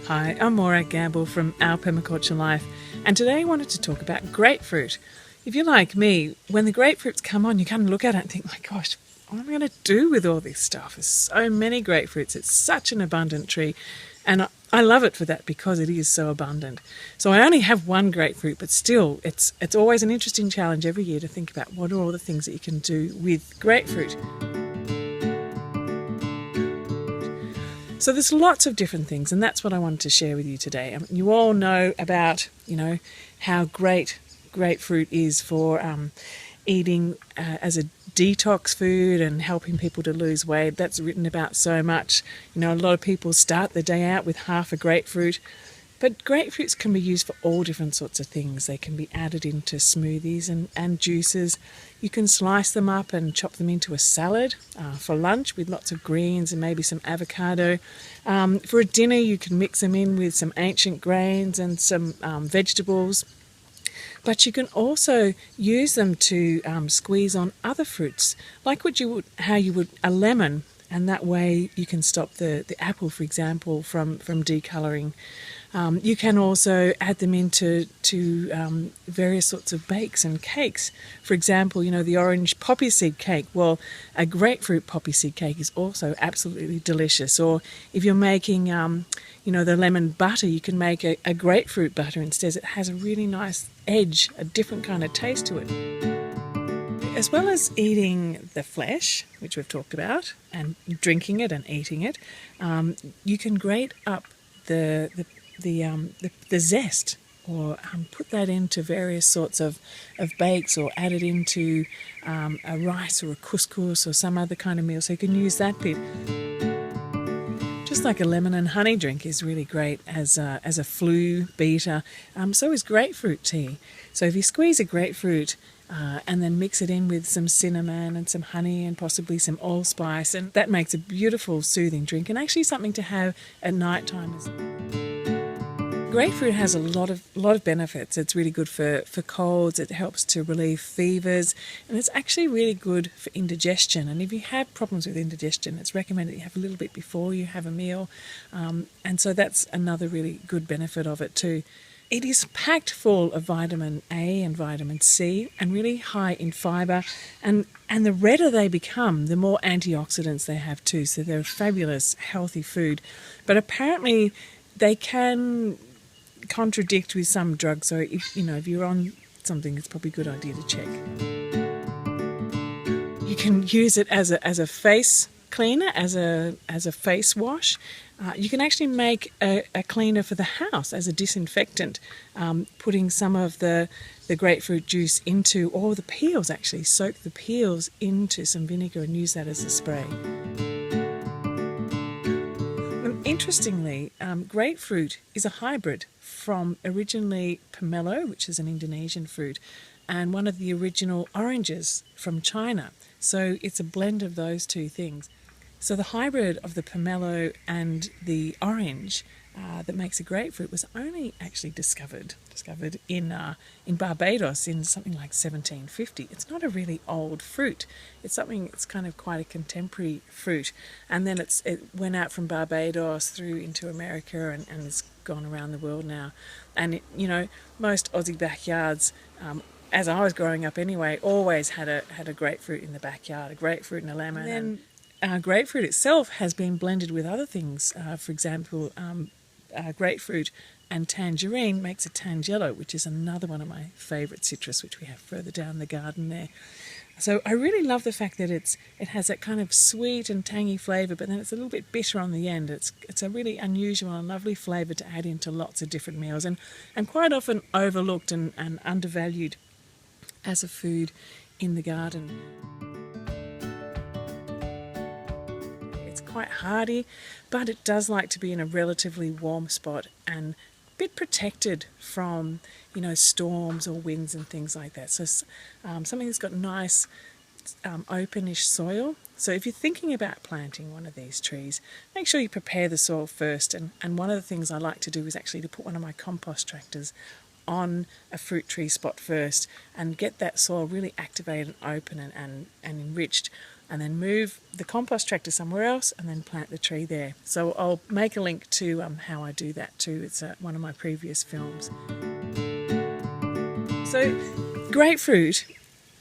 Hi, I'm Morag Gamble from Our Permaculture Life, and today I wanted to talk about grapefruit. If you're like me, when the grapefruits come on, you kind of look at it and think, my gosh, what am I going to do with all this stuff? There's so many grapefruits. It's such an abundant tree, and I love it for that because it is so abundant. So I only have one grapefruit, but still, it's always an interesting challenge every year to think about what are all the things that you can do with grapefruit. So there's lots of different things, and that's what I wanted to share with you today. You all know about, how great grapefruit is for eating as a detox food and helping people to lose weight. That's written about so much. A lot of people start the day out with half a grapefruit. But grapefruits can be used for all different sorts of things. They can be added into smoothies and juices. You can slice them up and chop them into a salad for lunch with lots of greens and maybe some avocado. For a dinner, you can mix them in with some ancient grains and some vegetables. But you can also use them to squeeze on other fruits, like how you would a lemon, and that way you can stop the apple, for example, from decolouring. You can also add them into various sorts of bakes and cakes. For example, the orange poppy seed cake. Well, a grapefruit poppy seed cake is also absolutely delicious. Or if you're making, the lemon butter, you can make a grapefruit butter instead. It has a really nice edge, a different kind of taste to it. As well as eating the flesh, which we've talked about, and drinking it and eating it, you can grate up the zest, or put that into various sorts of bakes, or add it into a rice or a couscous or some other kind of meal, so you can use that bit. Just like a lemon and honey drink is really great as a flu beater, so is grapefruit tea. So if you squeeze a grapefruit and then mix it in with some cinnamon and some honey and possibly some allspice, and that makes a beautiful soothing drink, and actually something to have at night time. Grapefruit has a lot of benefits. It's really good for colds. It helps to relieve fevers, and it's actually really good for indigestion. And if you have problems with indigestion, it's recommended that you have a little bit before you have a meal, and so that's another really good benefit of it too. It is packed full of vitamin A and vitamin C, and really high in fibre, and the redder they become, the more antioxidants they have too. So they're a fabulous, healthy food. But apparently they can contradict with some drugs, so if you're on something, it's probably a good idea to check. You can use it as a face cleaner, as a face wash. You can actually make a cleaner for the house as a disinfectant, putting some of the grapefruit juice into, or the peels actually, soak the peels into some vinegar and use that as a spray. Interestingly, grapefruit is a hybrid from originally pomelo, which is an Indonesian fruit, and one of the original oranges from China. So it's a blend of those two things. So the hybrid of the pomelo and the orange that makes a grapefruit was only actually discovered in Barbados in something like 1750. It's not a really old fruit. It's kind of quite a contemporary fruit. And then it went out from Barbados through into America and it's gone around the world now. And most Aussie backyards, as I was growing up anyway, always had a grapefruit in the backyard, a grapefruit and a lemon. And then grapefruit itself has been blended with other things. For example, grapefruit and tangerine makes a tangelo, which is another one of my favourite citrus, which we have further down the garden there. So I really love the fact that it has that kind of sweet and tangy flavour, but then it's a little bit bitter on the end. It's a really unusual and lovely flavour to add into lots of different meals, and quite often overlooked and undervalued as a food in the garden. It's quite hardy, but it does like to be in a relatively warm spot and a bit protected from storms or winds and things like that. So something that's got nice openish soil. So if you're thinking about planting one of these trees, make sure you prepare the soil first, and one of the things I like to do is actually to put one of my compost tractors on a fruit tree spot first and get that soil really activated and open and enriched. and then move the compost tractor somewhere else and then plant the tree there. So I'll make a link to how I do that too. It's one of my previous films. So grapefruit,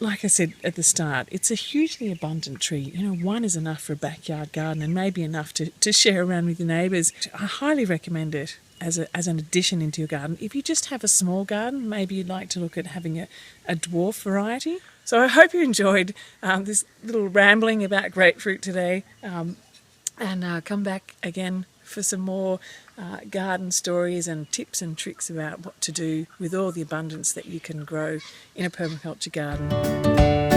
like I said at the start, it's a hugely abundant tree. One is enough for a backyard garden and maybe enough to share around with your neighbours. I highly recommend it as an addition into your garden. If you just have a small garden, maybe you'd like to look at having a dwarf variety. So I hope you enjoyed this little rambling about grapefruit today, and come back again for some more garden stories and tips and tricks about what to do with all the abundance that you can grow in a permaculture garden.